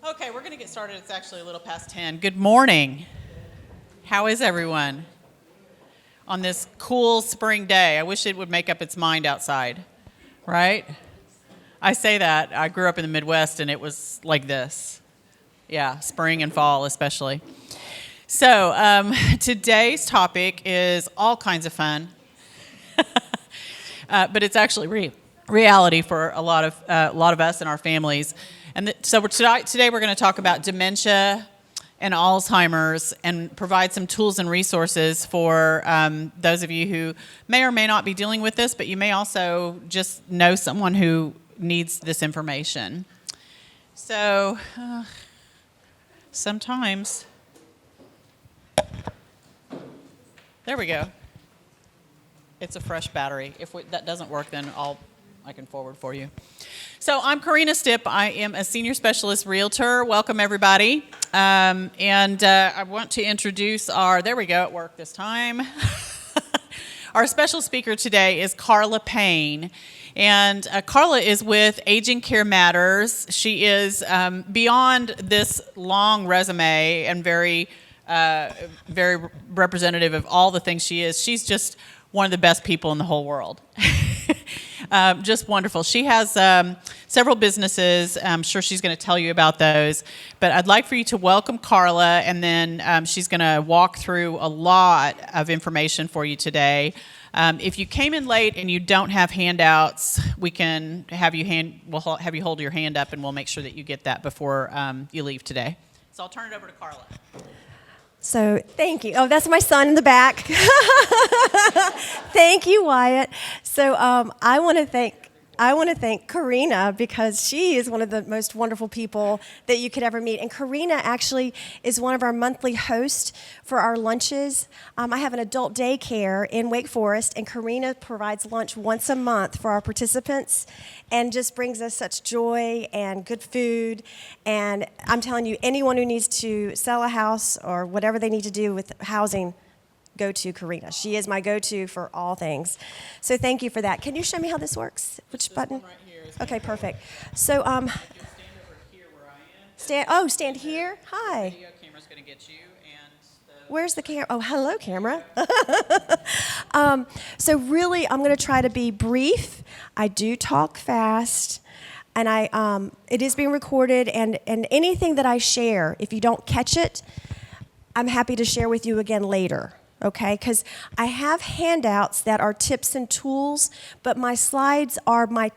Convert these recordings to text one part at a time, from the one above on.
Okay, we're going to get started. It's actually a little past 10. Good morning. How is everyone on this cool spring day? I wish it would make up its mind outside, right? I say that. I grew up in the Midwest, and it was like this. Yeah, spring and fall especially. So today's topic is all kinds of fun, but it's actually reality for a lot of us and our families. And so today we're going to talk about dementia and Alzheimer's and provide some tools and resources for those of you who may or may not be dealing with this, but you may also just know someone who needs this information. So sometimes, there we go. It's a fresh battery. If that doesn't work, then I can forward for you. So I'm Karena Stipp. I am a senior specialist realtor. Welcome, everybody. I want to introduce there we go, it worked this time. Our special speaker today is Carla Payne. And Carla is with Aging Care Matters. She is beyond this long resume and very representative of all the things she is. She's just one of the best people in the whole world. Just wonderful. She has several businesses. I'm sure she's going to tell you about those. But I'd like for you to welcome Carla, and then she's going to walk through a lot of information for you today. If you came in late and you don't have handouts, we can we'll have you hold your hand up, and we'll make sure that you get that before you leave today. So I'll turn it over to Carla. So thank you. Oh, that's my son in the back. Thank you, Wyatt. So I want to thank Karena, because she is one of the most wonderful people that you could ever meet. And Karena actually is one of our monthly hosts for our lunches. I have an adult daycare in Wake Forest, and Karena provides lunch once a month for our participants and just brings us such joy and good food. And I'm telling you, anyone who needs to sell a house or whatever they need to do with housing, go to Karena. She is my go-to for all things. So thank you for that. Can you show me how this works? Which button? Right here is okay, perfect. So you can stand over here where I am. stand here. Hi. The video camera's going to get you, and Where's the camera? Oh, hello, camera. So really, I'm going to try to be brief. I do talk fast, and it is being recorded, and anything that I share, if you don't catch it, I'm happy to share with you again later. Okay, because I have handouts that are tips and tools, but my slides are my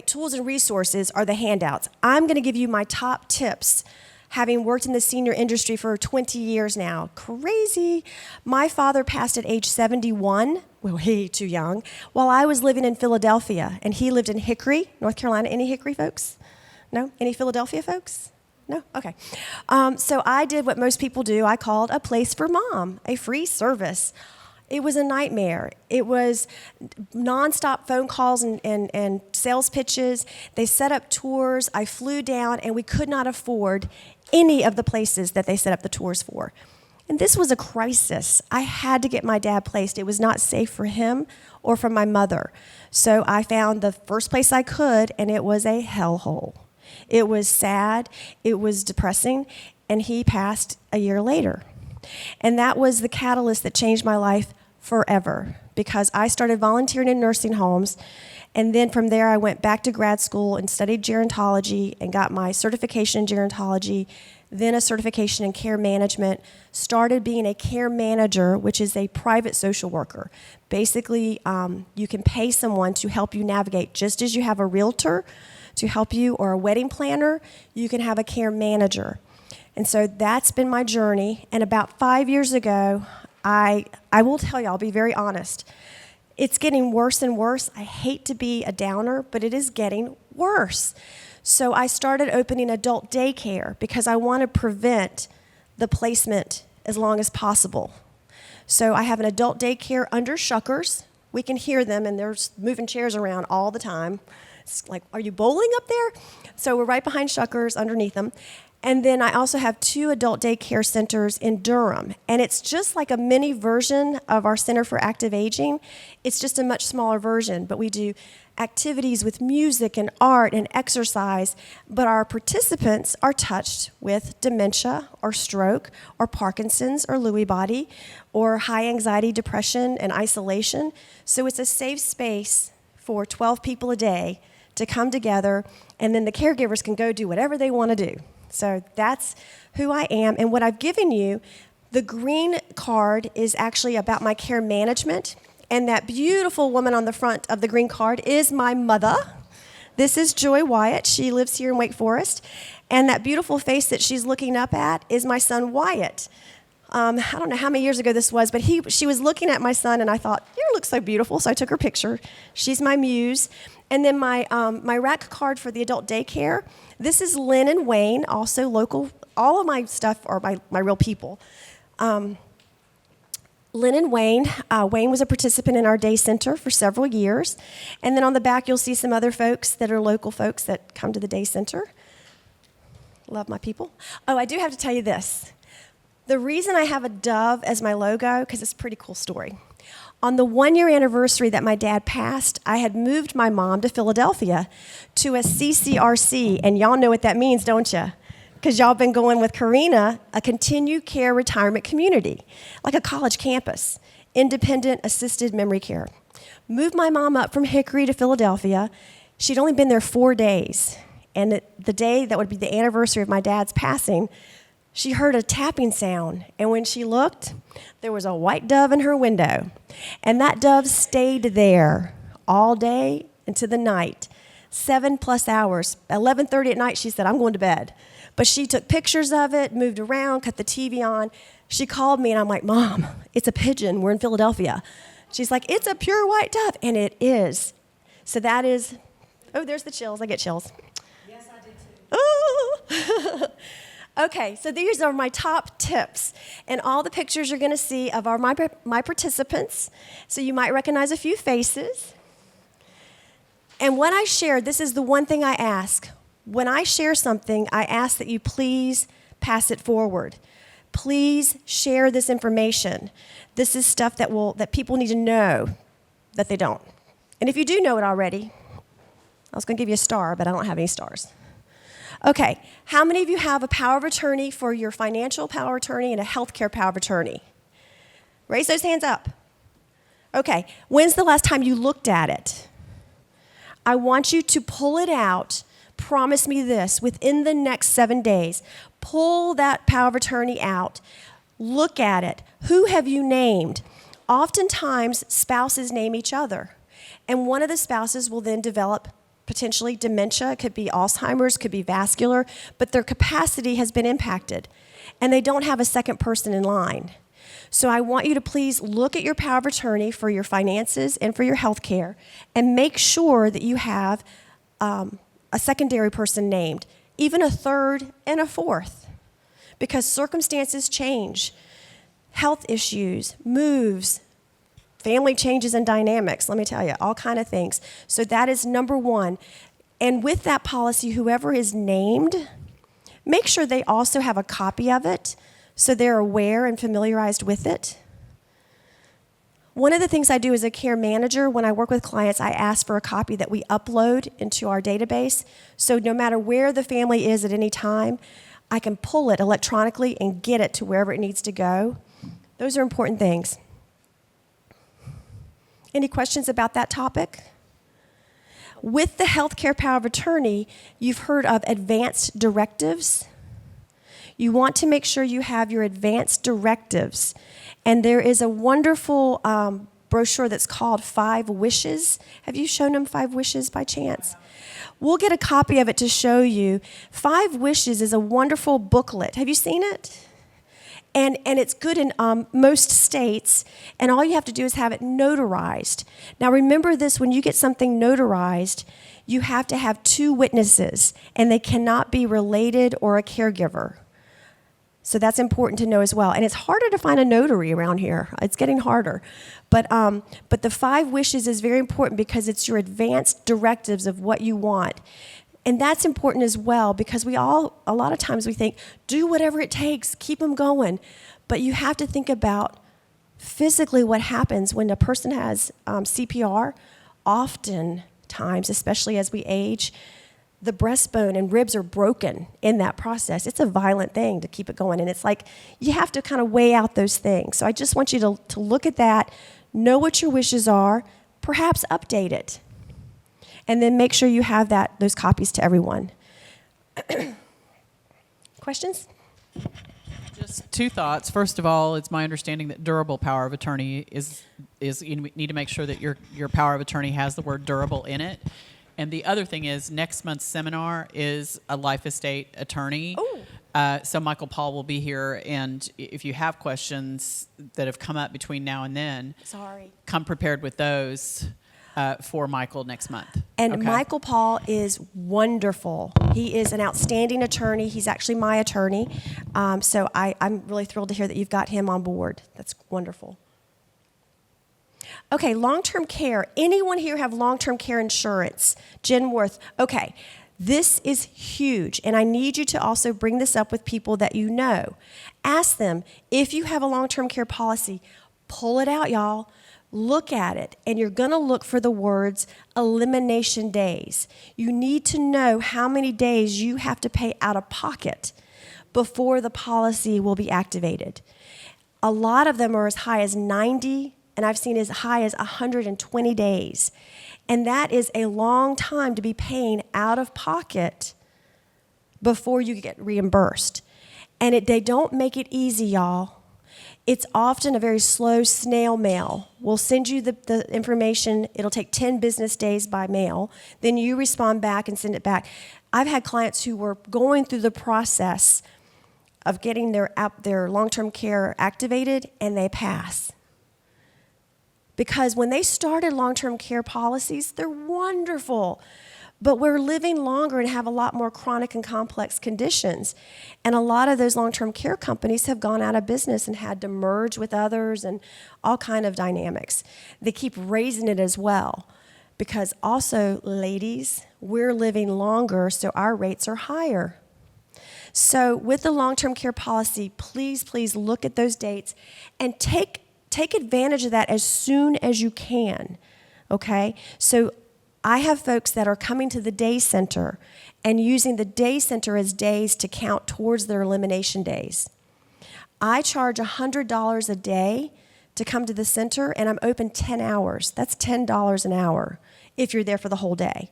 tools and resources are the handouts. I'm going to give you my top tips, having worked in the senior industry for 20 years now. Crazy. My father passed at age 71, well, too young, while I was living in Philadelphia, and he lived in Hickory, North Carolina. Any Hickory folks? No? Any Philadelphia folks? No? Okay. So I did what most people do. I called a place for mom, a free service. It was a nightmare. It was nonstop phone calls and sales pitches. They set up tours. I flew down, and we could not afford any of the places that they set up the tours for. And this was a crisis. I had to get my dad placed. It was not safe for him or for my mother. So I found the first place I could, and it was a hellhole. It was sad, it was depressing, and he passed a year later. And that was the catalyst that changed my life forever, because I started volunteering in nursing homes, and then from there I went back to grad school and studied gerontology and got my certification in gerontology, then a certification in care management, started being a care manager, which is a private social worker. Basically, you can pay someone to help you navigate, just as you have a realtor to help you, or a wedding planner, you can have a care manager. And so that's been my journey. And about 5 years ago, I will tell you, I'll be very honest, it's getting worse and worse. I hate to be a downer, but it is getting worse. So I started opening adult daycare because I want to prevent the placement as long as possible. So I have an adult daycare under Shuckers. We can hear them, and they're moving chairs around all the time. It's like, are you bowling up there? So we're right behind Shuckers, underneath them. And then I also have 2 adult daycare centers in Durham. And it's just like a mini version of our Center for Active Aging. It's just a much smaller version. But we do activities with music and art and exercise, but our participants are touched with dementia or stroke or Parkinson's or Lewy body or high anxiety, depression, and isolation. So it's a safe space for 12 people a day to come together, and then the caregivers can go do whatever they want to do. So that's who I am, and what I've given you, the green card is actually about my care management, and that beautiful woman on the front of the green card is my mother. This is Joy Wyatt. She lives here in Wake Forest, and that beautiful face that she's looking up at is my son Wyatt. I don't know how many years ago this was, but she was looking at my son, and I thought, you look so beautiful, so I took her picture. She's my muse. And then my rack card for the adult daycare, this is Lynn and Wayne, also local. All of my stuff are my real people. Lynn and Wayne. Wayne was a participant in our day center for several years. And then on the back, you'll see some other folks that are local folks that come to the day center. Love my people. Oh, I do have to tell you this. The reason I have a dove as my logo, because it's a pretty cool story. On the 1-year anniversary that my dad passed, I had moved my mom to Philadelphia to a CCRC, and y'all know what that means, don't you? Because y'all been going with Karena, a continued care retirement community, like a college campus, independent assisted memory care. Moved my mom up from Hickory to Philadelphia. She'd only been there 4 days, and the day that would be the anniversary of my dad's passing, she heard a tapping sound, and when she looked, there was a white dove in her window. And that dove stayed there all day into the night, 7+ hours. 11:30 at night, she said, I'm going to bed. But she took pictures of it, moved around, cut the TV on. She called me, and I'm like, Mom, it's a pigeon. We're in Philadelphia. She's like, it's a pure white dove, and it is. So that is, oh, there's the chills. I get chills. Yes, I did too. Oh. Okay, so these are my top tips, and all the pictures you're going to see of my participants, so you might recognize a few faces. And what I shared, this is the one thing I ask. When I share something, I ask that you please pass it forward. Please share this information. This is stuff that people need to know that they don't. And if you do know it already, I was going to give you a star, but I don't have any stars. Okay, how many of you have a power of attorney for your financial power of attorney and a healthcare power of attorney? Raise those hands up. Okay, when's the last time you looked at it? I want you to pull it out. Promise me this, within the next 7 days, pull that power of attorney out. Look at it. Who have you named? Oftentimes, spouses name each other, and one of the spouses will then develop potentially dementia. It could be Alzheimer's, could be vascular, but their capacity has been impacted, and they don't have a second person in line. So I want you to please look at your power of attorney for your finances and for your health care, and make sure that you have a secondary person named, even a third and a fourth, because circumstances change, health issues, moves, family changes and dynamics, let me tell you, all kind of things. So that is number one. And with that policy, whoever is named, make sure they also have a copy of it so they're aware and familiarized with it. One of the things I do as a care manager when I work with clients, I ask for a copy that we upload into our database. So no matter where the family is at any time, I can pull it electronically and get it to wherever it needs to go. Those are important things. Any questions about that topic? With the healthcare power of attorney, you've heard of advanced directives. You want to make sure you have your advanced directives. And there is a wonderful brochure that's called 5 Wishes. Have you shown them 5 Wishes by chance? We'll get a copy of it to show you. 5 Wishes is a wonderful booklet. Have you seen it? And it's good in most states, and all you have to do is have it notarized. Now remember this, when you get something notarized, you have to have 2 witnesses, and they cannot be related or a caregiver. So that's important to know as well. And it's harder to find a notary around here. It's getting harder. But the 5 Wishes is very important because it's your advanced directives of what you want. And that's important as well because a lot of times we think, do whatever it takes, keep them going. But you have to think about physically what happens when a person has CPR. Oftentimes times, especially as we age, the breastbone and ribs are broken in that process. It's a violent thing to keep it going. And it's like you have to kind of weigh out those things. So I just want you to look at that, know what your wishes are, perhaps update it. And then make sure you have those copies to everyone. Questions? Just two thoughts. First of all, it's my understanding that durable power of attorney is you need to make sure that your power of attorney has the word durable in it. And the other thing is next month's seminar is a life estate attorney. So Michael Paul will be here, and if you have questions that have come up between now and then, come prepared with those for Michael next month. And okay? Michael Paul is wonderful. He is an outstanding attorney. He's actually my attorney. So I'm really thrilled to hear that you've got him on board. That's wonderful. Okay, long-term care. Anyone here have long-term care insurance? Jen Worth. Okay, this is huge, and I need you to also bring this up with people that you know. Ask them, if you have a long-term care policy, pull it out, y'all. Look at it, and you're going to look for the words elimination days. You need to know how many days you have to pay out of pocket before the policy will be activated. A lot of them are as high as 90, and I've seen as high as 120 days. And that is a long time to be paying out of pocket before you get reimbursed. And they don't make it easy, y'all. It's often a very slow snail mail. We'll send you the information. It'll take 10 business days by mail. Then you respond back and send it back. I've had clients who were going through the process of getting their long-term care activated, and they pass. Because when they started long-term care policies, they're wonderful. But we're living longer and have a lot more chronic and complex conditions. And a lot of those long-term care companies have gone out of business and had to merge with others and all kind of dynamics. They keep raising it as well. Because also, ladies, we're living longer, so our rates are higher. So with the long-term care policy, please, please look at those dates and take advantage of that as soon as you can, okay? So I have folks that are coming to the day center and using the day center as days to count towards their elimination days. I charge $100 a day to come to the center, and I'm open 10 hours. That's $10 an hour if you're there for the whole day.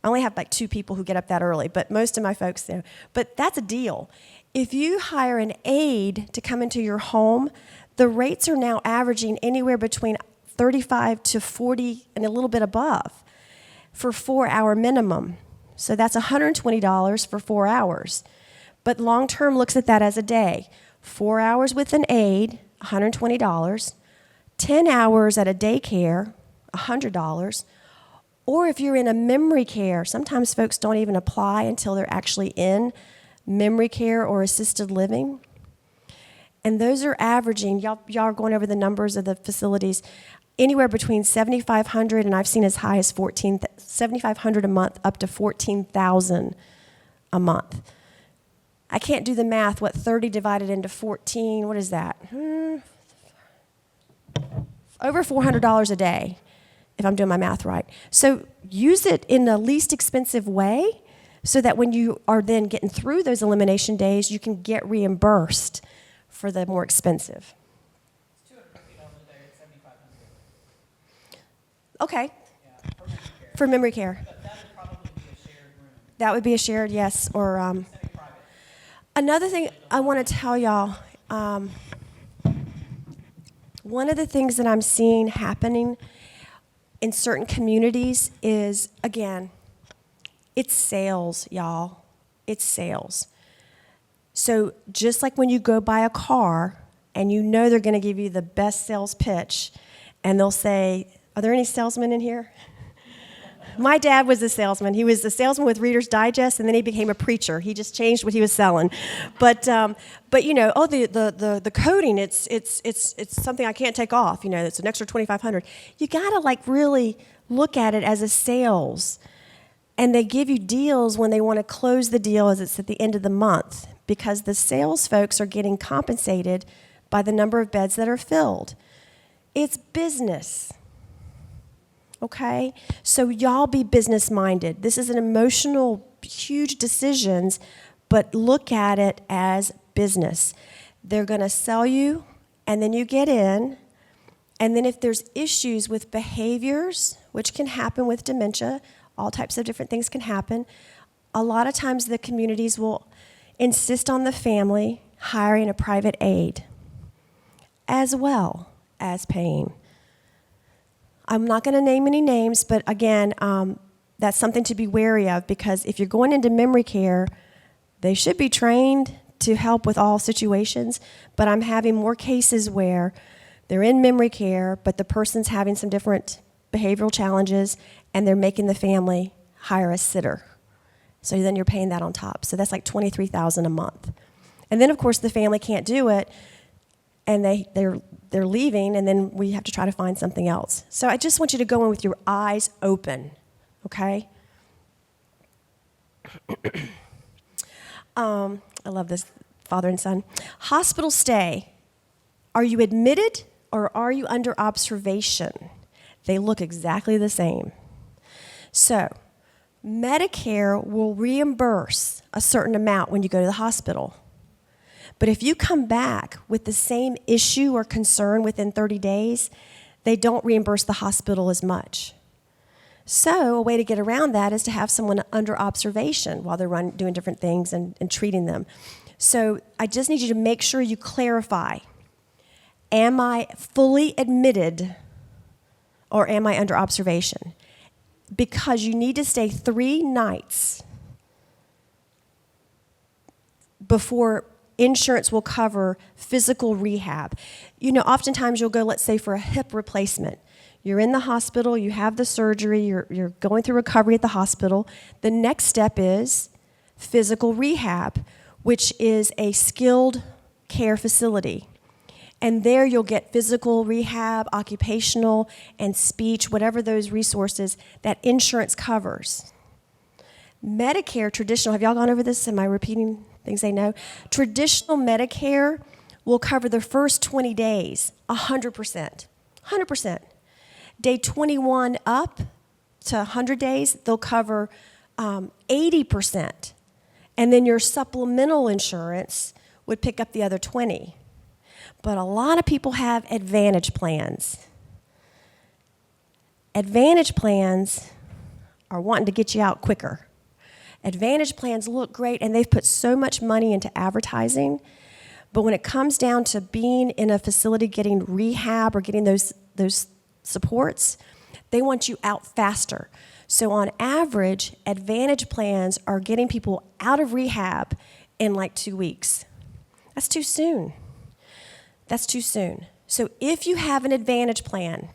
I only have like 2 people who get up that early, but most of my folks do. But that's a deal. If you hire an aide to come into your home, the rates are now averaging anywhere between 35 to 40 and a little bit above for 4-hour minimum. So that's $120 for 4 hours. But long-term looks at that as a day. 4 hours with an aide, $120. 10 hours at a daycare, $100. Or if you're in a memory care, sometimes folks don't even apply until they're actually in memory care or assisted living. And those are averaging, y'all are going over the numbers of the facilities, anywhere between $7,500 and I've seen as high as $7,500 a month up to $14,000 a month. I can't do the math. What 30 divided into 14? What is that? Over $400 a day, if I'm doing my math right. So use it in the least expensive way, so that when you are then getting through those elimination days, you can get reimbursed for the more expensive. It's $250 a day at $7,500. Okay. Yeah, for memory care. But that would probably be a shared room. That would be a shared, yes, or Semi-private. another thing I want to tell y'all. One of the things that I'm seeing happening in certain communities is, again, it's sales, y'all. It's sales. So just like when you go buy a car and you know they're going to give you the best sales pitch, and they'll say, are there any salesmen in here? My dad was a salesman. He was a salesman with Reader's Digest, and then he became a preacher. He just changed what he was selling. But you know, the coding, it's something I can't take off. You know, it's an extra $2,500. You gotta like really look at it as a sales, and they give you deals when they want to close the deal as it's at the end of the month, because the sales folks are getting compensated by the number of beds that are filled. It's business. okay? So y'all be business-minded. This is an emotional, huge decisions, but look at it as business. They're going to sell you, and then you get in, and then if there's issues with behaviors, which can happen with dementia, all types of different things can happen, a lot of times the communities will insist on the family hiring a private aide as well as paying. I'm not going to name any names, but again, that's something to be wary of, because if you're going into memory care, they should be trained to help with all situations, but I'm having more cases where they're in memory care, but the person's having some different behavioral challenges, and they're making the family hire a sitter. So then you're paying that on top. So that's like $23,000 a month. And then, of course, the family can't do it, and they're leaving, and then we have to try to find something else. So I just want you to go in with your eyes open, okay? I love this, father and son. Hospital stay. Are you admitted or are you under observation? They look exactly the same. So Medicare will reimburse a certain amount when you go to the hospital. But if you come back with the same issue or concern within 30 days, they don't reimburse the hospital as much. So a way to get around that is to have someone under observation while they're doing different things and treating them. So I just need you to make sure you clarify, am I fully admitted or am I under observation? Because you need to stay 3 nights before insurance will cover physical rehab. You know, oftentimes you'll go, let's say, for a hip replacement. You're in the hospital, you have the surgery, you're going through recovery at the hospital. The next step is physical rehab, which is a skilled care facility. And there you'll get physical rehab, occupational, and speech, whatever those resources that insurance covers. Medicare, traditional, have y'all gone over this? Am I repeating things they know? Traditional Medicare will cover the first 20 days, 100%. 100%. Day 21 up to 100 days, they'll cover 80%. And then your supplemental insurance would pick up the other 20. But a lot of people have Advantage plans. Advantage plans are wanting to get you out quicker. Advantage plans look great, and they've put so much money into advertising. But when it comes down to being in a facility, getting rehab or getting those supports, they want you out faster. So on average, Advantage plans are getting people out of rehab in like 2 weeks. That's too soon. That's too soon. So if you have an Advantage plan,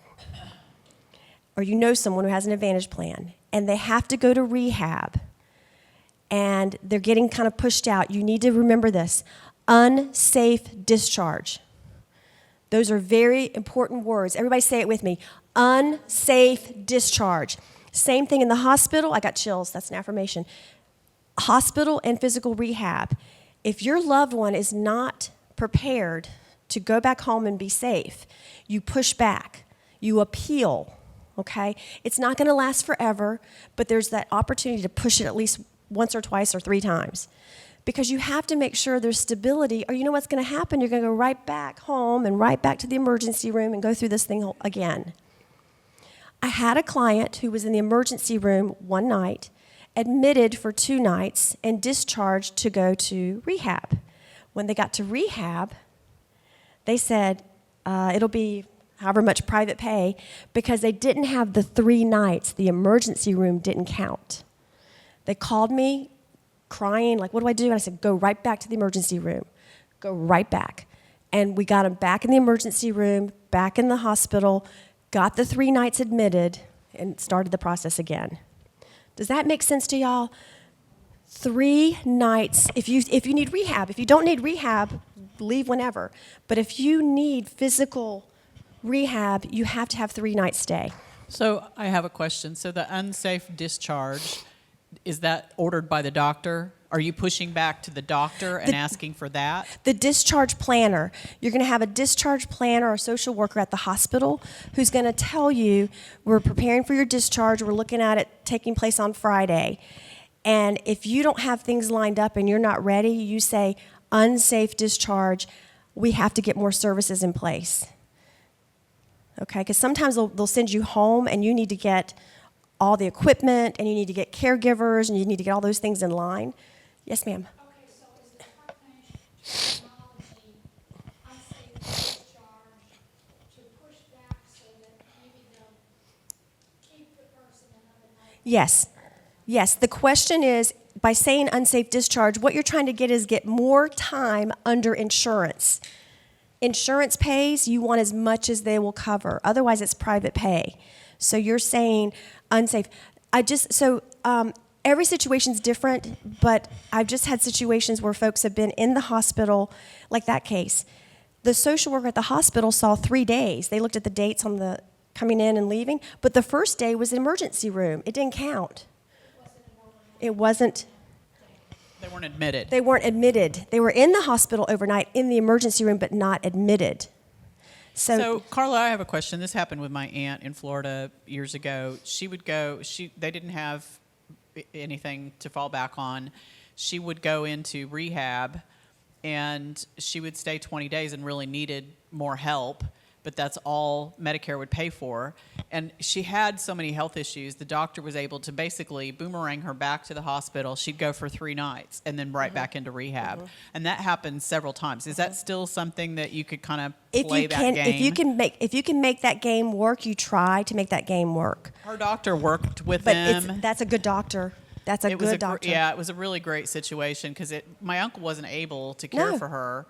or you know someone who has an Advantage plan, and they have to go to rehab, and they're getting kind of pushed out, you need to remember this: unsafe discharge. Those are very important words. Everybody say it with me. Unsafe discharge. Same thing in the hospital. I got chills. That's an affirmation. Hospital and physical rehab. If your loved one is not prepared to go back home and be safe, you push back. You appeal, okay? It's not going to last forever, but there's that opportunity to push it at least once or twice or 3 times. Because you have to make sure there's stability, or you know what's going to happen? You're going to go right back home and right back to the emergency room and go through this thing again. I had a client who was in the emergency room one night, admitted for 2 nights, and discharged to go to rehab. When they got to rehab, they said it'll be however much private pay, because they didn't have the 3 nights. The emergency room didn't count. They called me crying, like, what do I do? And I said, go right back to the emergency room. Go right back. And we got them back in the emergency room, back in the hospital, got the 3 nights admitted, and started the process again. Does that make sense to y'all? 3 nights. If you need rehab, if you don't need rehab, leave whenever. But if you need physical rehab, you have to have 3 nights stay. So I have a question. So the unsafe discharge, is that ordered by the doctor? Are you pushing back to the doctor and asking for that? The discharge planner. You're going to have a discharge planner or a social worker at the hospital who's going to tell you, we're preparing for your discharge, we're looking at it taking place on Friday. And if you don't have things lined up and you're not ready, you say, unsafe discharge, we have to get more services in place. Okay, because sometimes they'll send you home and you need to get all the equipment and you need to get caregivers and you need to get all those things in line. Yes, ma'am. Okay, so is the Department of Technology unsafe discharge to push back so that maybe they'll keep the person another night? Yes. Yes. The question is, by saying unsafe discharge, what you're trying to get is get more time under insurance. Insurance pays, you want as much as they will cover. Otherwise, it's private pay. So you're saying unsafe. Every situation's different, but I've just had situations where folks have been in the hospital, like that case. The social worker at the hospital saw 3 days. They looked at the dates on the coming in and leaving, but the first day was emergency room. It didn't count. It wasn't. They weren't admitted. They weren't admitted. They were in the hospital overnight in the emergency room, but not admitted. So, Carla, I have a question. This happened with my aunt in Florida years ago. They didn't have anything to fall back on. She would go into rehab, and she would stay 20 days and really needed more help, but that's all Medicare would pay for. And she had so many health issues, the doctor was able to basically boomerang her back to the hospital. She'd go for 3 nights and then right back into rehab. And that happened several times. Is that still something that you could kind of play that game? If you can make that game work, you try to make that game work. Her doctor worked with But them. that's a good doctor. That's a good doctor. Yeah, it was a really great situation because my uncle wasn't able to care for her.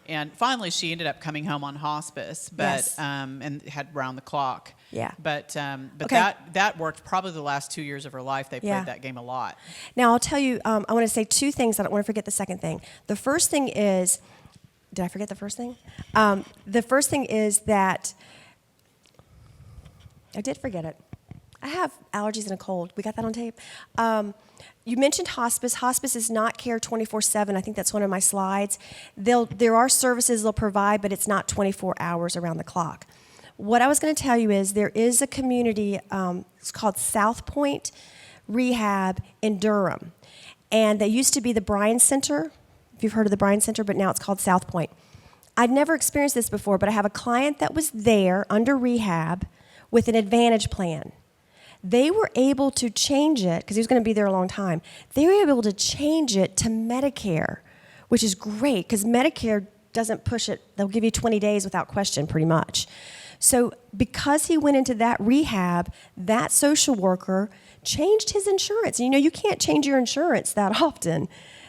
And finally, she ended up coming home on hospice, and had round the clock. Yeah. But Okay. that worked probably the last 2 years of her life. They played Yeah. that game a lot. Now, I'll tell you, I want to say 2 things. I don't want to forget the second thing. The first thing is, did I forget the first thing? The first thing is that, I did forget it. I have allergies and a cold. We got that on tape. You mentioned hospice. Hospice is not care 24/7. I think that's one of my slides. There are services they'll provide, but it's not 24 hours around the clock. What I was going to tell you is there is a community, it's called South Point Rehab in Durham. And they used to be the Bryan Center, if you've heard of the Bryan Center, but now it's called South Point. I'd never experienced this before, but I have a client that was there under rehab with an Advantage plan. They were able to change it, because he was going to be there a long time. They were able to change it to Medicare, which is great, because Medicare doesn't push it. They'll give you 20 days without question, pretty much. So because he went into that rehab, that social worker changed his insurance. And you can't change your insurance that often.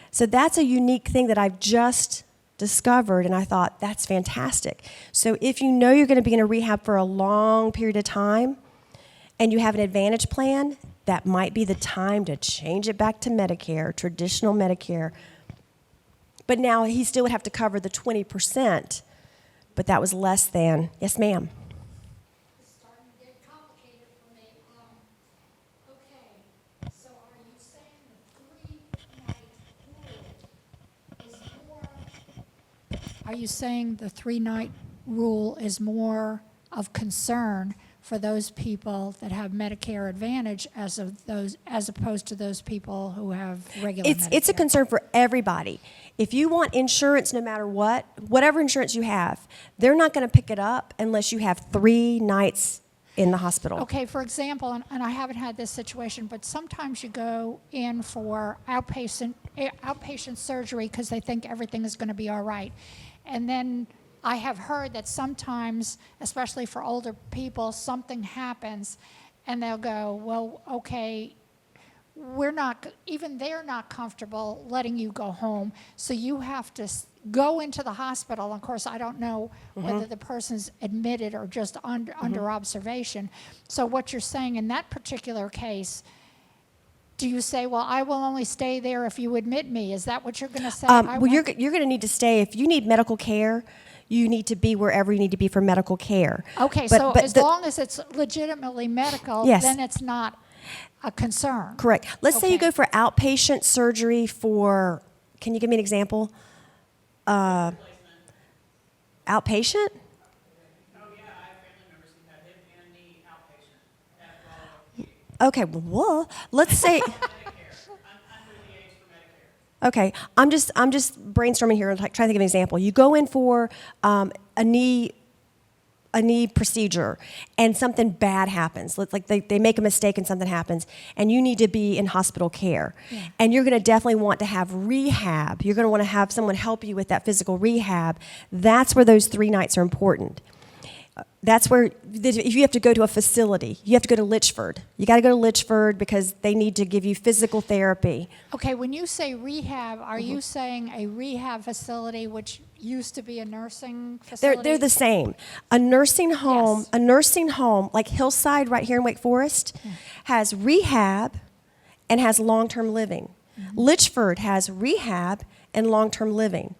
So that's a unique thing that I've just discovered, and I thought, that's fantastic. So if you know you're going to be in a rehab for a long period of time, and you have an Advantage plan, that might be the time to change it back to Medicare, traditional Medicare. But now he still would have to cover the 20%, but that was less than. Yes, ma'am. It's starting to get complicated for me. Okay, so are you saying the 3-night rule is more? Are you saying the 3-night rule is more of concern for those people that have Medicare Advantage as opposed to those people who have regular Medicare? It's a concern for everybody. If you want insurance, no matter whatever insurance you have, they're not going to pick it up unless you have 3 nights in the hospital. Okay, for example, and I haven't had this situation, but sometimes you go in for outpatient surgery because they think everything is going to be all right. And then I have heard that sometimes, especially for older people, something happens and they'll go, well, okay, they're not comfortable letting you go home, so you have to go into the hospital. Of course, I don't know whether the person's admitted or just under observation. So what you're saying in that particular case, do you say, well, I will only stay there if you admit me? Is that what you're going to say? You're going to need to stay. If you need medical care, you need to be wherever you need to be for medical care. Okay, But as long as it's legitimately medical, Yes. then it's not a concern. Correct. Let's say you Okay. go for outpatient surgery for, can you give me an example? Outpatient? Oh, yeah, I have family members who had hip and knee outpatient at Raleigh. Okay, well, let's say, Medicare. I'm under the age for Medicare. okay, I'm just brainstorming here, like trying to think of an example. You go in for a knee procedure and something bad happens. Like they make a mistake and something happens and you need to be in hospital care. Yeah. And you're going to definitely want to have rehab. You're going to want to have someone help you with that physical rehab. That's where those 3 nights are important. That's where, if you have to go to a facility, you have to go to Litchford. You got to go to Litchford because they need to give you physical therapy. Okay, when you say rehab, are you saying a rehab facility which used to be a nursing facility? They're the same. A nursing home, Yes. like Hillside right here in Wake Forest, has rehab and has long-term living. Litchford has rehab and long-term living.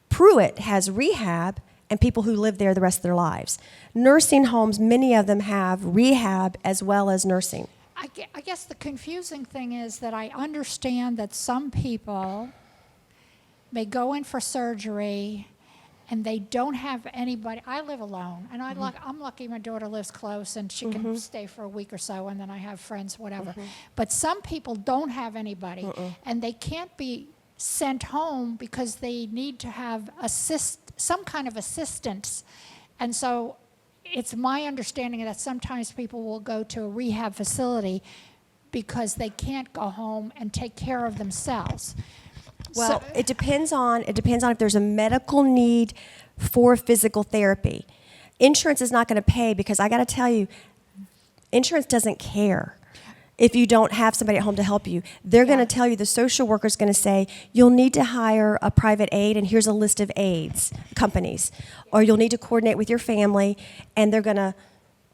Pruitt has rehab and people who live there the rest of their lives. Nursing homes, many of them have rehab as well as nursing. I guess the confusing thing is that I understand that some people may go in for surgery and they don't have anybody. I live alone, and I'm lucky my daughter lives close and she can stay for a week or so, and then I have friends, whatever. But some people don't have anybody, and they can't be sent home because they need to have some kind of assistance. And so it's my understanding that sometimes people will go to a rehab facility because they can't go home and take care of themselves. Well, So- it depends on if there's a medical need for physical therapy. Insurance is not going to pay because I got to tell you, insurance doesn't care if you don't have somebody at home to help you. They're going to tell you, the social worker's going to say, you'll need to hire a private aid, and here's a list of aids companies. Or you'll need to coordinate with your family, and they're going to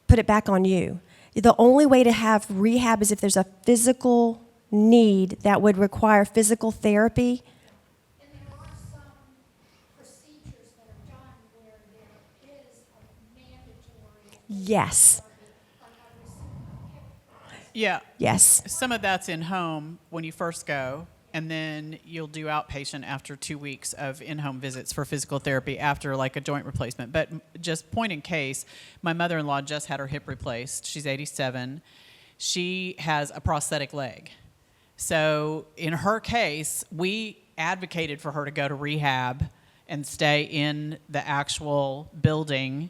put it back on you. The only way to have rehab is if there's a physical need that would require physical therapy. And there are some procedures that are done where there is a mandatory. Yes. Yeah. Yes. Some of that's in home when you first go, and then you'll do outpatient after 2 weeks of in-home visits for physical therapy after like a joint replacement. But just point in case, my mother-in-law just had her hip replaced. She's 87. She has a prosthetic leg. So in her case, we advocated for her to go to rehab and stay in the actual building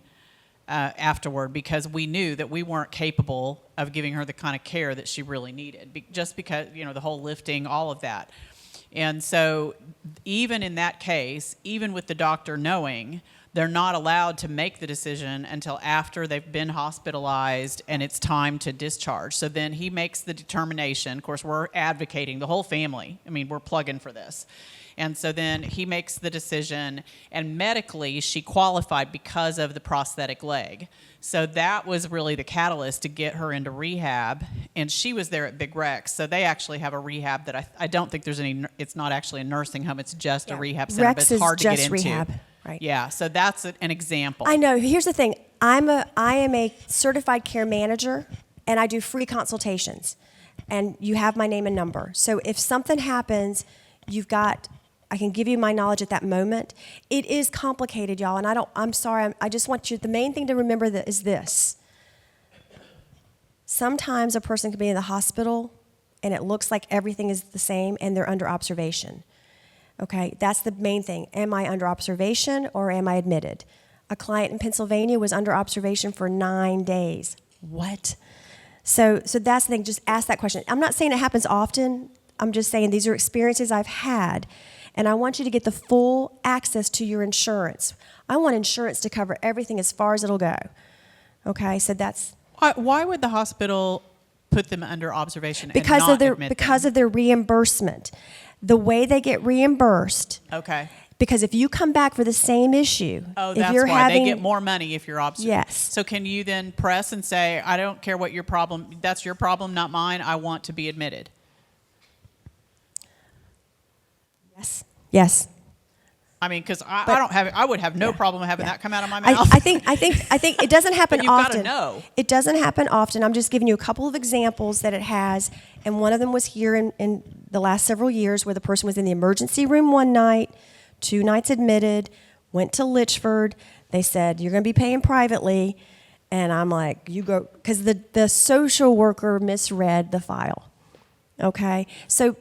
afterward, because we knew that we weren't capable of giving her the kind of care that she really needed, just because, the whole lifting, all of that. And so even in that case, even with the doctor knowing, they're not allowed to make the decision until after they've been hospitalized and it's time to discharge. So then he makes the determination. Of course, we're advocating, the whole family. I mean, we're plugging for this. And so then he makes the decision, and medically she qualified because of the prosthetic leg. So that was really the catalyst to get her into rehab, and she was there at Big Rex. So they actually have a rehab that I don't think there's any, it's not actually a nursing home, it's just a rehab center, Rex but it's is hard to just get into. rehab, right? Yeah, so that's an example. I know. Here's the thing. I am a certified care manager, and I do free consultations. And you have my name and number. So if something happens, I can give you my knowledge at that moment. It is complicated, y'all, and I'm sorry. I just want you, the main thing to remember is this. Sometimes a person can be in the hospital, and it looks like everything is the same, and they're under observation. Okay, that's the main thing. Am I under observation or am I admitted? A client in Pennsylvania was under observation for 9 days. What? So that's the thing. Just ask that question. I'm not saying it happens often. I'm just saying these are experiences I've had, and I want you to get the full access to your insurance. I want insurance to cover everything as far as it'll go. Okay, so that's Why would the hospital put them under observation because and not of their admit because them? of their reimbursement. The way they get reimbursed. Okay. Because if you come back for the same issue, Oh, if that's you're why having, they get more money if you're observed. Yes. So can you then press and say, I don't care what your problem, that's your problem, not mine, I want to be admitted? Yes. I mean, because I would have no problem having that come out of my I, mouth. I think it doesn't happen But you've gotta often. know. It doesn't happen often. I'm just giving you a couple of examples that it has, and one of them was here in the last several years, where the person was in the emergency room one night, 2 nights admitted, went to Litchford. They said, "You're going to be paying privately," and I'm like, "You go," because the social worker misread the file. Okay, so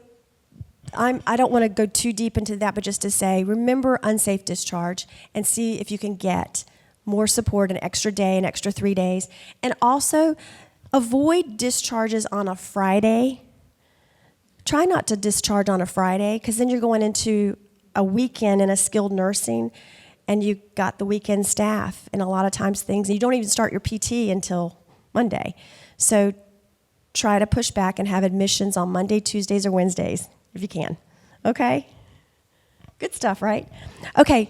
I don't want to go too deep into that, but just to say, remember unsafe discharge and see if you can get more support, an extra day, an extra 3 days. And also, avoid discharges on a Friday. Try not to discharge on a Friday, because then you're going into a weekend in a skilled nursing, and you got the weekend staff, and a lot of times things, you don't even start your PT until Monday. So try to push back and have admissions on Monday, Tuesdays, or Wednesdays, if you can. Okay? Good stuff, right? Okay,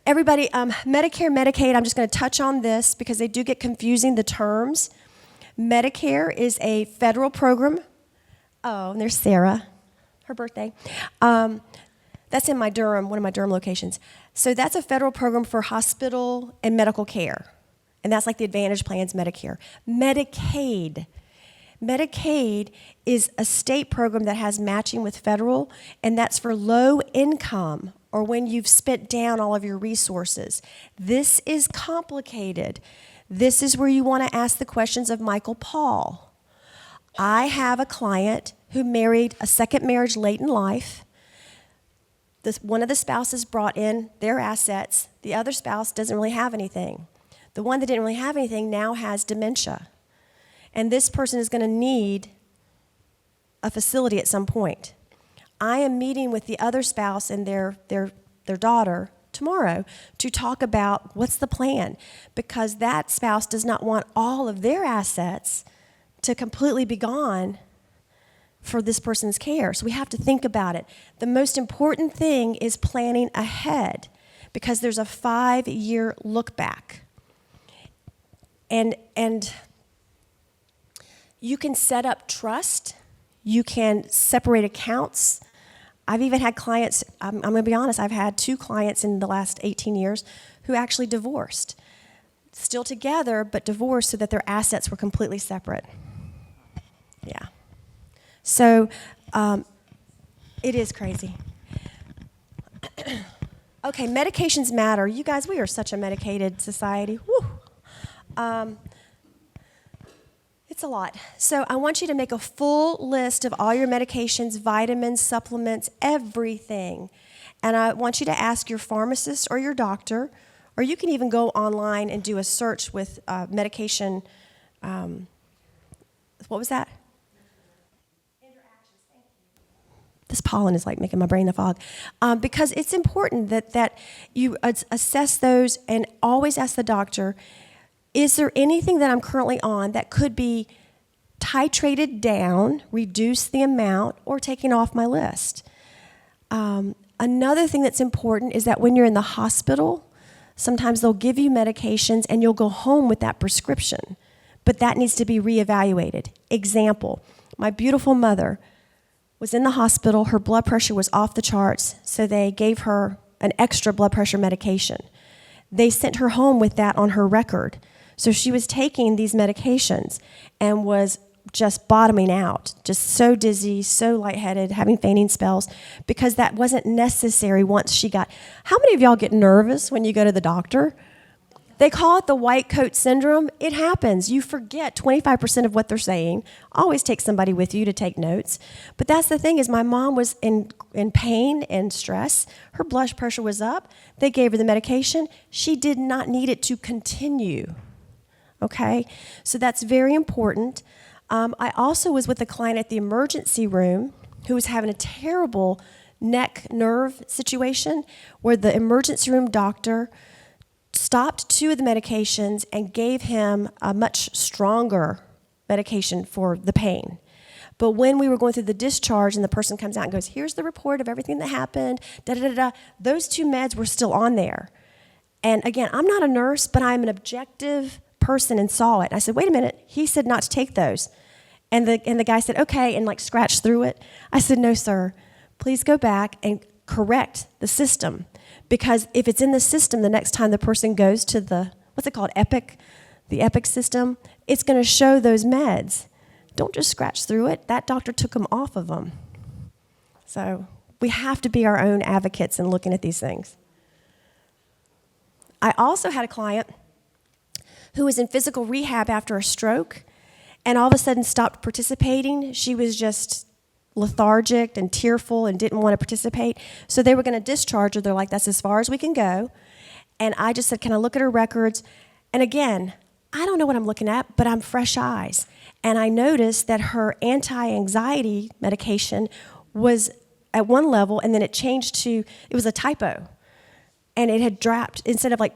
everybody, Medicare, Medicaid, I'm just going to touch on this because they do get confusing, the terms. Medicare is a federal program. Oh, and there's Sarah, her birthday. That's in my Durham, one of my Durham locations. So that's a federal program for hospital and medical care. And that's like the Advantage Plans, Medicare. Medicaid is a state program that has matching with federal, and that's for low income or when you've spent down all of your resources. This is complicated. This is where you want to ask the questions of Michael Paul. I have a client who married a second marriage late in life. One of the spouses brought in their assets. The other spouse doesn't really have anything. The one that didn't really have anything now has dementia. And this person is going to need a facility at some point. I am meeting with the other spouse and their daughter tomorrow to talk about what's the plan, because that spouse does not want all of their assets to completely be gone for this person's care. So we have to think about it. The most important thing is planning ahead, because there's a 5-year look back. And you can set up trust. You can separate accounts. I've even had clients, I'm going to be honest, I've had 2 clients in the last 18 years who actually divorced. Still together, but divorced so that their assets were completely separate. Yeah. So it is crazy. Okay, medications matter. You guys, we are such a medicated society. Woo. It's a lot. So I want you to make a full list of all your medications, vitamins, supplements, everything. And I want you to ask your pharmacist or your doctor, or you can even go online and do a search with medication. What was that? Interactions. Thank you. This pollen is like making my brain a fog. Because it's important that you assess those and always ask the doctor, is there anything that I'm currently on that could be titrated down, reduce the amount, or taken off my list? Another thing that's important is that when you're in the hospital, sometimes they'll give you medications and you'll go home with that prescription, but that needs to be reevaluated. Example, my beautiful mother was in the hospital, her blood pressure was off the charts, so they gave her an extra blood pressure medication. They sent her home with that on her record. So she was taking these medications and was just bottoming out, just so dizzy, so lightheaded, having fainting spells, because that wasn't necessary once she got. How many of y'all get nervous when you go to the doctor? They call it the white coat syndrome. It happens. You forget 25% of what they're saying. Always take somebody with you to take notes. But that's the thing, is my mom was in pain and stress. Her blood pressure was up. They gave her the medication. She did not need it to continue. Okay? So that's very important. I also was with a client at the emergency room who was having a terrible neck nerve situation where the emergency room doctor stopped 2 of the medications and gave him a much stronger medication for the pain. But when we were going through the discharge and the person comes out and goes, here's the report of everything that happened, those 2 meds were still on there. And again, I'm not a nurse, but I'm an objective person and saw it. I said, wait a minute, he said not to take those. And the guy said, okay, and like scratched through it. I said, no, sir, please go back and correct the system. Because if it's in the system, the next time the person goes to the, what's it called, Epic, the Epic system, it's going to show those meds. Don't just scratch through it. That doctor took them off of them. So we have to be our own advocates in looking at these things. I also had a client who was in physical rehab after a stroke and all of a sudden stopped participating. She was just lethargic and tearful and didn't want to participate. So they were going to discharge her. They're like, that's as far as we can go. And I just said, can I look at her records? And again, I don't know what I'm looking at, but I'm fresh eyes. And I noticed that her anti-anxiety medication was at one level, and then it changed to, it was a typo. And it had dropped, instead of like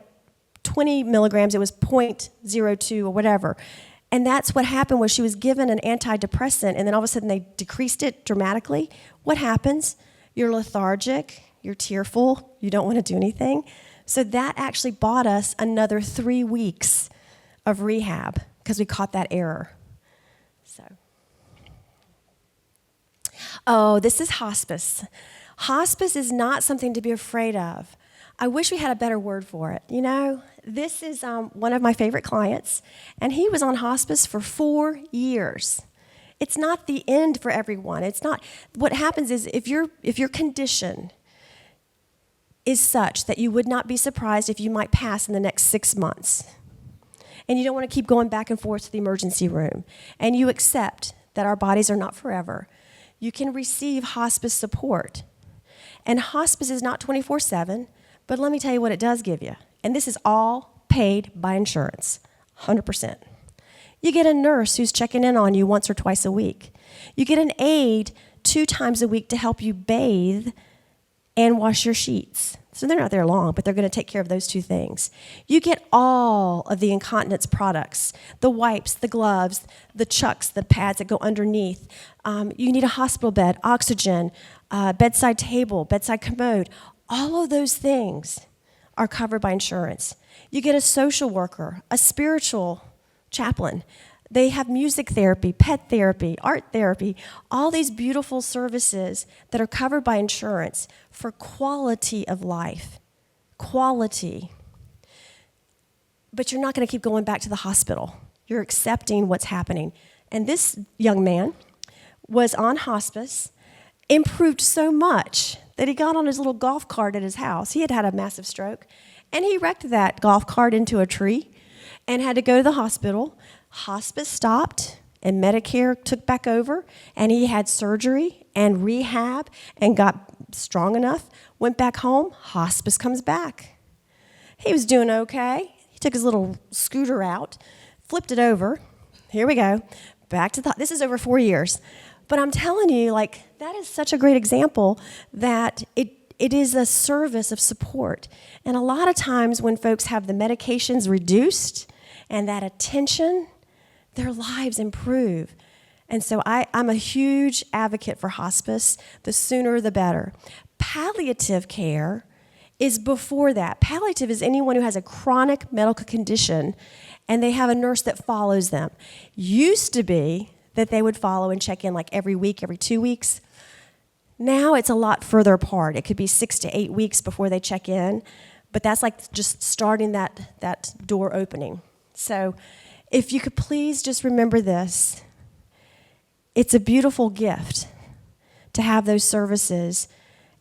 20 milligrams, it was 0.02 or whatever. And that's what happened was she was given an antidepressant, and then all of a sudden they decreased it dramatically. What happens? You're lethargic, you're tearful, you don't want to do anything. So that actually bought us another 3 weeks of rehab because we caught that error. So, oh, this is hospice. Hospice is not something to be afraid of. I wish we had a better word for it. You know, this is one of my favorite clients, and he was on hospice for 4 years. It's not the end for everyone. It's not. What happens is if your condition is such that you would not be surprised if you might pass in the next 6 months, and you don't want to keep going back and forth to the emergency room, and you accept that our bodies are not forever, you can receive hospice support. And hospice is not 24/7. But let me tell you what it does give you. And this is all paid by insurance, 100%. You get a nurse who's checking in on you once or twice a week. You get an aide 2 times a week to help you bathe and wash your sheets. So they're not there long, but they're going to take care of those 2 things. You get all of the incontinence products, the wipes, the gloves, the chucks, the pads that go underneath. You need a hospital bed, oxygen, bedside table, bedside commode. All of those things are covered by insurance. You get a social worker, a spiritual chaplain. They have music therapy, pet therapy, art therapy, all these beautiful services that are covered by insurance for quality of life. Quality. But you're not going to keep going back to the hospital. You're accepting what's happening. And this young man was on hospice, improved so much that he got on his little golf cart at his house. He had had a massive stroke, and he wrecked that golf cart into a tree and had to go to the hospital. Hospice stopped, and Medicare took back over, and he had surgery and rehab and got strong enough, went back home. Hospice comes back. He was doing okay. He took his little scooter out, flipped it over. Here we go. Back to this is over 4 years. But I'm telling you, like, that is such a great example that it is a service of support. And a lot of times when folks have the medications reduced and that attention, their lives improve. And so I'm a huge advocate for hospice. The sooner, the better. Palliative care is before that. Palliative is anyone who has a chronic medical condition and they have a nurse that follows them. Used to be that they would follow and check in like every week, every 2 weeks. Now it's a lot further apart. It could be 6 to 8 weeks before they check in, but that's like just starting that door opening. So if you could please just remember this, it's a beautiful gift to have those services.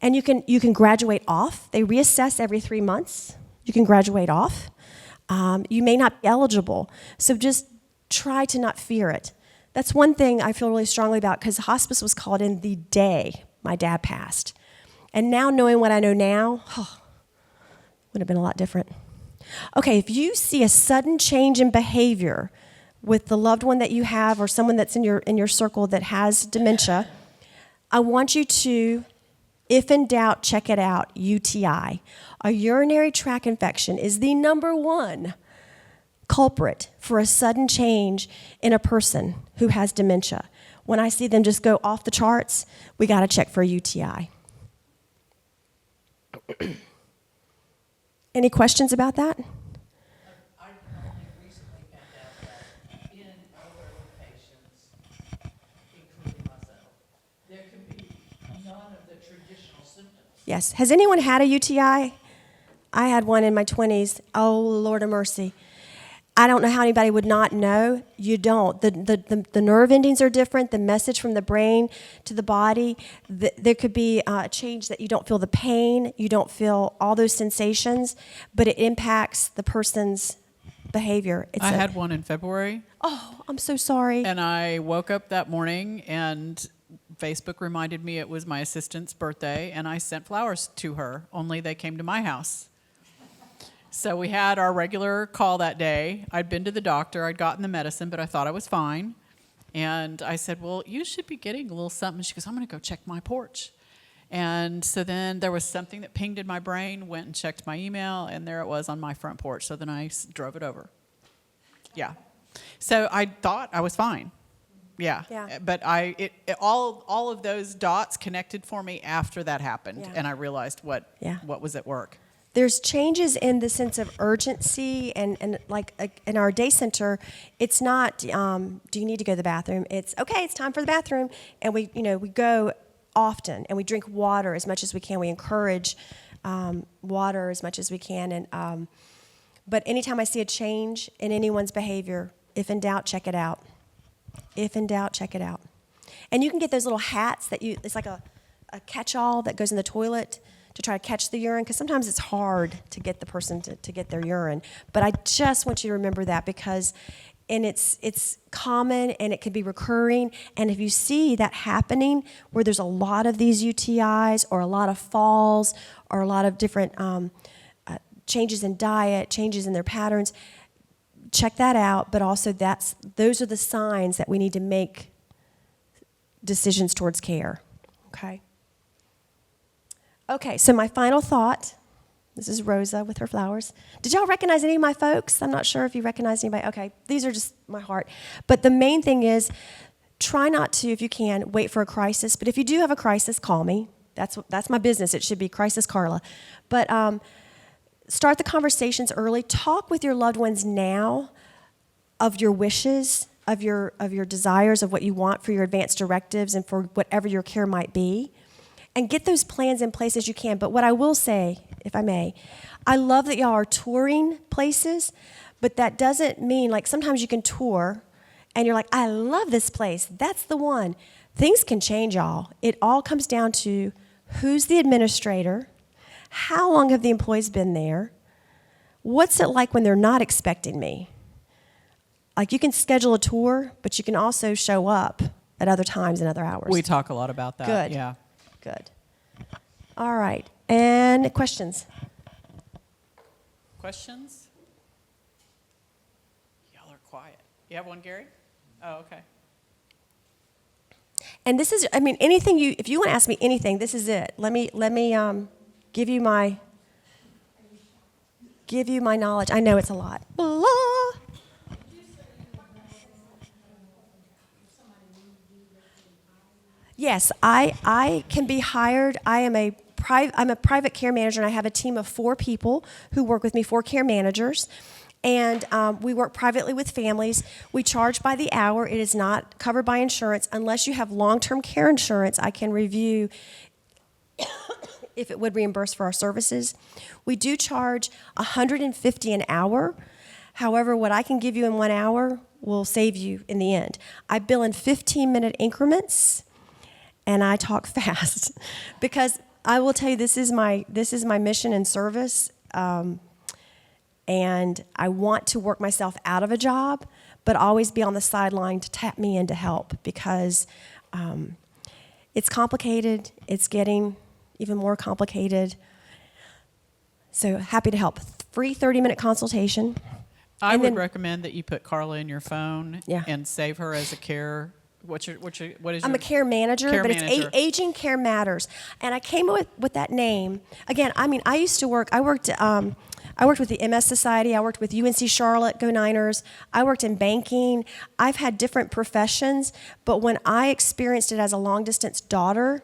And you can graduate off. They reassess every 3 months. You can graduate off. You may not be eligible, so just try to not fear it. That's one thing I feel really strongly about because hospice was called in the day my dad passed. And now knowing what I know now, would have been a lot different. Okay, if you see a sudden change in behavior with the loved one that you have or someone that's in your circle that has dementia, I want you to, if in doubt, check it out, UTI. A urinary tract infection is the #1 culprit for a sudden change in a person who has dementia. When I see them just go off the charts, we got to check for a UTI. Any questions about that? I only recently found out that in elderly patients, including myself, there can be none of the traditional symptoms. Yes. Has anyone had a UTI? I had one in my 20s. Oh, Lord of mercy. I don't know how anybody would not know. You don't. The nerve endings are different. The message from the brain to the body. There could be a change that you don't feel the pain. You don't feel all those sensations, but it impacts the person's behavior. I had one in February. Oh, I'm so sorry. And I woke up that morning and Facebook reminded me it was my assistant's birthday, and I sent flowers to her, only they came to my house. So we had our regular call that day. I'd been to the doctor. I'd gotten the medicine, but I thought I was fine. And I said, well, you should be getting a little something. She goes, I'm going to go check my porch. And so then there was something that pinged in my brain, went and checked my email, and there it was on my front porch. So then I drove it over. Yeah. So I thought I was fine. Yeah. But all of those dots connected for me after that happened, and I realized what was at work. There's changes in the sense of urgency, and like in our day center, it's not, do you need to go to the bathroom? It's, okay, it's time for the bathroom. And we go often, and we drink water as much as we can. We encourage water as much as we can. And but anytime I see a change in anyone's behavior, if in doubt, check it out. If in doubt, check it out. And you can get those little hats it's like a catch-all that goes in the toilet to try to catch the urine, because sometimes it's hard to get the person to get their urine. But I just want you to remember that, because it's common and it can be recurring. And if you see that happening where there's a lot of these UTIs or a lot of falls or a lot of different changes in diet, changes in their patterns, check that out. But also those are the signs that we need to make decisions towards care. Okay, so my final thought, this is Rosa with her flowers. Did y'all recognize any of my folks? I'm not sure if you recognize anybody. Okay, these are just my heart. But the main thing is, try not to, if you can, wait for a crisis. But if you do have a crisis, call me. That's my business. It should be Crisis Carla. But start the conversations early. Talk with your loved ones now of your wishes, of your desires, of what you want for your advanced directives and for whatever your care might be. And get those plans in place as you can. But what I will say, if I may, I love that y'all are touring places, but that doesn't mean, like, sometimes you can tour and you're like, I love this place. That's the one. Things can change, y'all. It all comes down to who's the administrator, how long have the employees been there, what's it like when they're not expecting me. Like, you can schedule a tour, but you can also show up at other times and other hours. We talk a lot about that. Good. Yeah. Good. All right. And questions? Questions? Y'all are quiet. You have one, Gary? Oh, okay. And this is, anything if you want to ask me anything, this is it. Let me give you my knowledge. I know it's a lot. Blah. Yes, I can be hired. I'm a private care manager, and I have a team of 4 people who work with me, 4 care managers. And we work privately with families. We charge by the hour. It is not covered by insurance. Unless you have long-term care insurance, I can review if it would reimburse for our services. We do charge $150 an hour. However, what I can give you in 1 hour will save you in the end. I bill in 15-minute increments. And I talk fast because I will tell you, this is my mission and service, and I want to work myself out of a job, but always be on the sideline to tap me in to help, because it's complicated. It's getting even more complicated. So happy to help. Free 30-minute consultation. I would recommend that you put Carla in your phone Yeah. and save her as a care. What is I'm a care manager, care but manager. It's Aging Care Matters. And I came up with that name. Again, I used to work, I worked with the MS Society. I worked with UNC Charlotte, Go Niners. I worked in banking. I've had different professions, but when I experienced it as a long-distance daughter,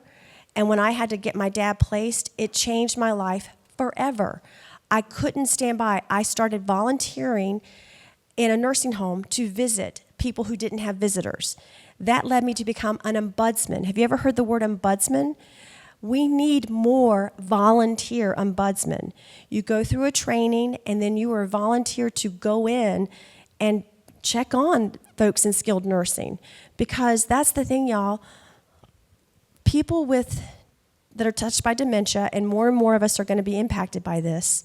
and when I had to get my dad placed, it changed my life forever. I couldn't stand by. I started volunteering in a nursing home to visit people who didn't have visitors. That led me to become an ombudsman. Have you ever heard the word ombudsman? We need more volunteer ombudsmen. You go through a training, and then you are volunteer to go in and check on folks in skilled nursing. Because that's the thing, y'all. People that are touched by dementia, and more of us are going to be impacted by this,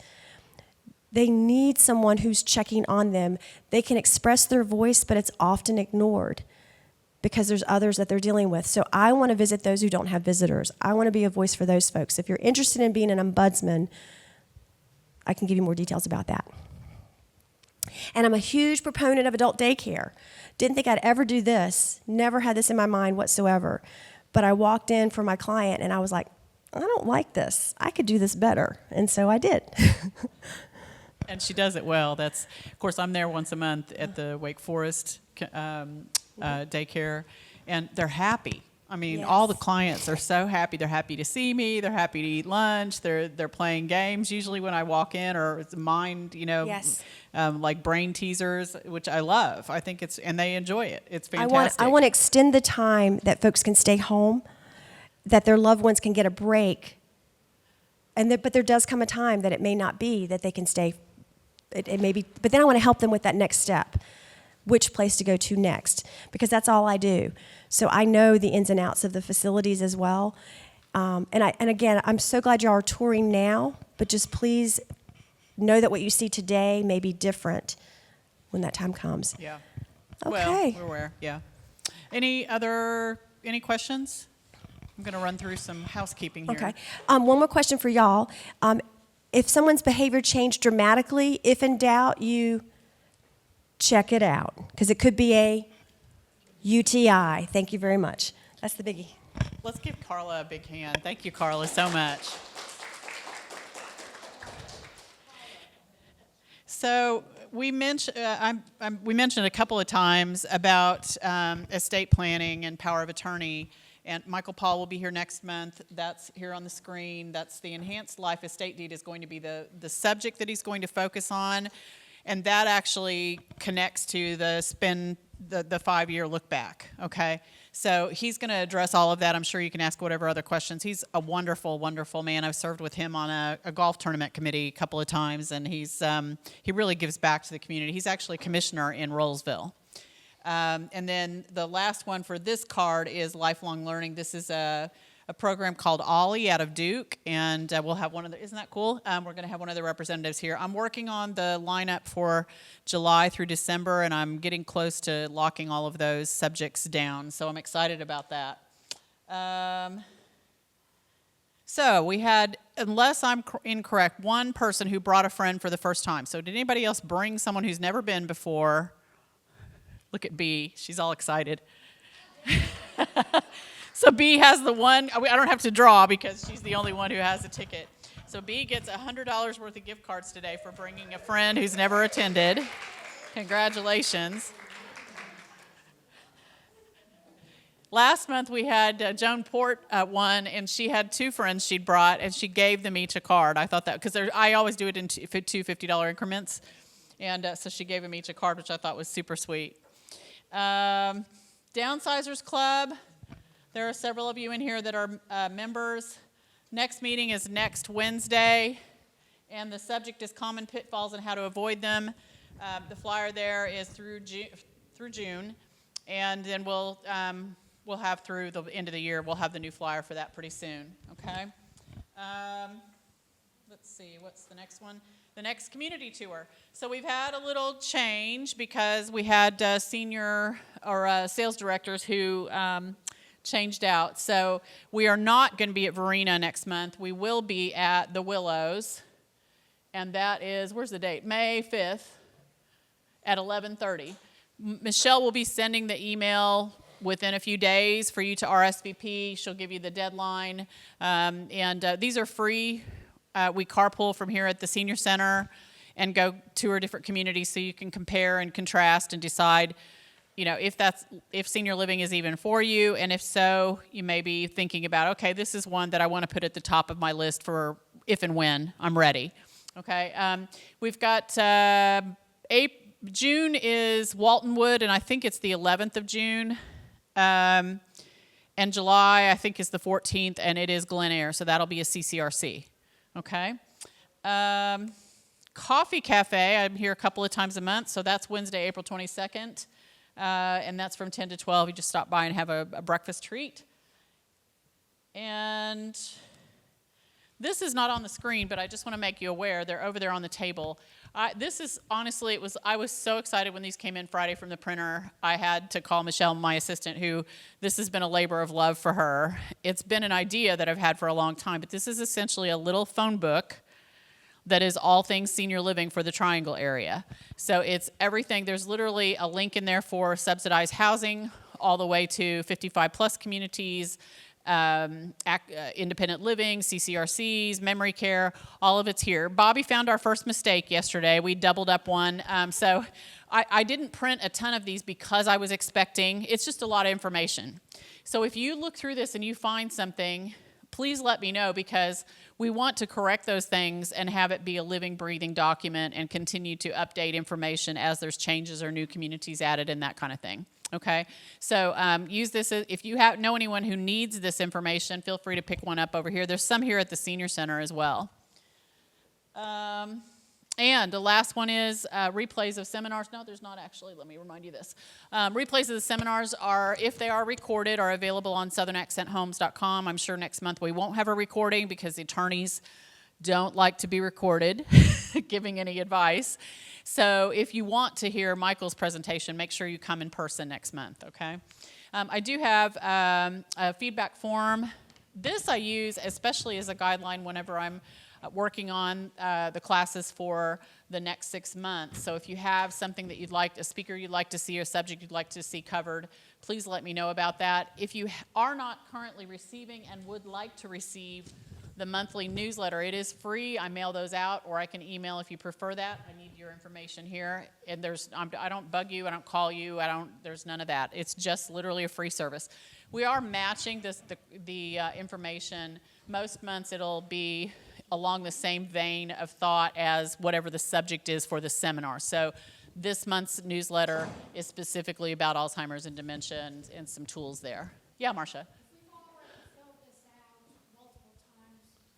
they need someone who's checking on them. They can express their voice, but it's often ignored because there's others that they're dealing with. So I want to visit those who don't have visitors. I want to be a voice for those folks. If you're interested in being an ombudsman, I can give you more details about that. And I'm a huge proponent of adult daycare. Didn't think I'd ever do this. Never had this in my mind whatsoever. But I walked in for my client, and I was like, I don't like this. I could do this better. And so I did. And she does it well. Of course, I'm there once a month at the Wake Forest daycare, and they're happy. I mean, all the clients are so happy. They're happy to see me. They're happy to eat lunch. They're playing games usually when I walk in, or it's mind, like brain teasers, which I love. I think and they enjoy it. It's fantastic. I want to extend the time that folks can stay home, that their loved ones can get a break, but there does come a time that it may not be that they can stay. It may be, but then I want to help them with that next step, which place to go to next, because that's all I do. So I know the ins and outs of the facilities as well. And again, I'm so glad y'all are touring now, but just please know that what you see today may be different when that time comes. Yeah. Okay. Well, we're aware. Yeah. Any questions? I'm going to run through some housekeeping here. Okay. One more question for y'all. If someone's behavior changed dramatically, if in doubt, you check it out, because it could be a UTI. Thank you very much. That's the biggie. Let's give Carla a big hand. Thank you, Carla, so much. So we mentioned a couple of times about estate planning and power of attorney. And Michael Paul will be here next month. That's here on the screen. That's the enhanced life estate deed is going to be the subject that he's going to focus on. And that actually connects to the 5-year look back, okay? So he's going to address all of that. I'm sure you can ask whatever other questions. He's a wonderful, wonderful man. I've served with him on a golf tournament committee a couple of times, and he really gives back to the community. He's actually commissioner in Rollsville. And then the last one for this card is lifelong learning. This is a program called Ollie out of Duke, and we'll have isn't that cool? We're going to have one of the representatives here. I'm working on the lineup for July through December, and I'm getting close to locking all of those subjects down, so I'm excited about that. So we had, unless I'm incorrect, one person who brought a friend for the first time. So did anybody else bring someone who's never been before? Look at B. She's all excited. So B has the one. I don't have to draw because she's the only one who has a ticket. So B gets $100 worth of gift cards today for bringing a friend who's never attended. Congratulations. Last month we had Joan Port one, and she had 2 friends she'd brought, and she gave them each a card. I thought that, because I always do it in two $50 increments. And so she gave them each a card, which I thought was super sweet. Downsizers Club. There are several of you in here that are members. Next meeting is next Wednesday, and the subject is common pitfalls and how to avoid them. The flyer there is through June, and then we'll have through the end of the year. We'll have the new flyer for that pretty soon. Okay. Let's see. What's the next one? The next community tour. So we've had a little change because we had senior or sales directors who changed out. So we are not going to be at Verena next month. We will be at the Willows, and that is, where's the date? May 5th at 11:30. Michelle will be sending the email within a few days for you to RSVP. She'll give you the deadline. These are free. We carpool from here at the senior center and go tour different communities so you can compare and contrast and decide, if senior living is even for you, and if so, you may be thinking about, okay, this is one that I want to put at the top of my list for if and when I'm ready. Okay, we've got June is Walton Wood, and I think it's the 11th of June. And And July, I think, is the 14th, and it is Glen Eyre, so that'll be a CCRC. Okay? Coffee Cafe, I'm here a couple of times a month, so that's Wednesday, April 22nd, and that's from 10 to 12. You just stop by and have a breakfast treat. And this is not on the screen, but I just want to make you aware. They're over there on the table. This is, honestly, I was so excited when these came in Friday from the printer. I had to call Michelle, my assistant, who this has been a labor of love for her. It's been an idea that I've had for a long time, but this is essentially a little phone book that is all things senior living for the Triangle area. So it's everything. There's literally a link in there for subsidized housing all the way to 55-plus communities, independent living, CCRCs, memory care, all of it's here. Bobby found our first mistake yesterday. We doubled up one. So I didn't print a ton of these because I was expecting, it's just a lot of information. So if you look through this and you find something, please let me know, because we want to correct those things and have it be a living, breathing document and continue to update information as there's changes or new communities added and that kind of thing. Okay, so use this. If you know anyone who needs this information, feel free to pick one up over here. There's some here at the Senior Center as well. And the last one is replays of seminars. No, there's not actually. Let me remind you this. Replays of the seminars are, if they are recorded, are available on southernaccenhomes.com. I'm sure next month we won't have a recording because the attorneys don't like to be recorded giving any advice. So if you want to hear Michael's presentation, make sure you come in person next month, okay? I do have a feedback form. This I use especially as a guideline whenever I'm working on the classes for the next 6 months. So if you have something that you'd like, a speaker you'd like to see, or a subject you'd like to see covered, please let me know about that. If you are not currently receiving and would like to receive the monthly newsletter, it is free. I mail those out, or I can email if you prefer that. I need your information here. And I don't bug you, I don't call you, there's none of that. It's just literally a free service. We are matching the information. Most months it'll be along the same vein of thought as whatever the subject is for the seminar. So this month's newsletter is specifically about Alzheimer's and dementia and some tools there. Yeah, Marcia?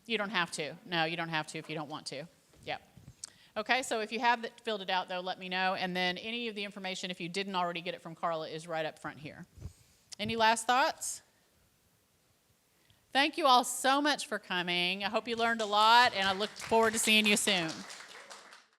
You don't have to. No, you don't have to if you don't want to. Yep. Okay, so if you have filled it out, though, let me know. And then any of the information, if you didn't already get it from Carla, is right up front here. Any last thoughts? Thank you all so much for coming. I hope you learned a lot, and I look forward to seeing you soon.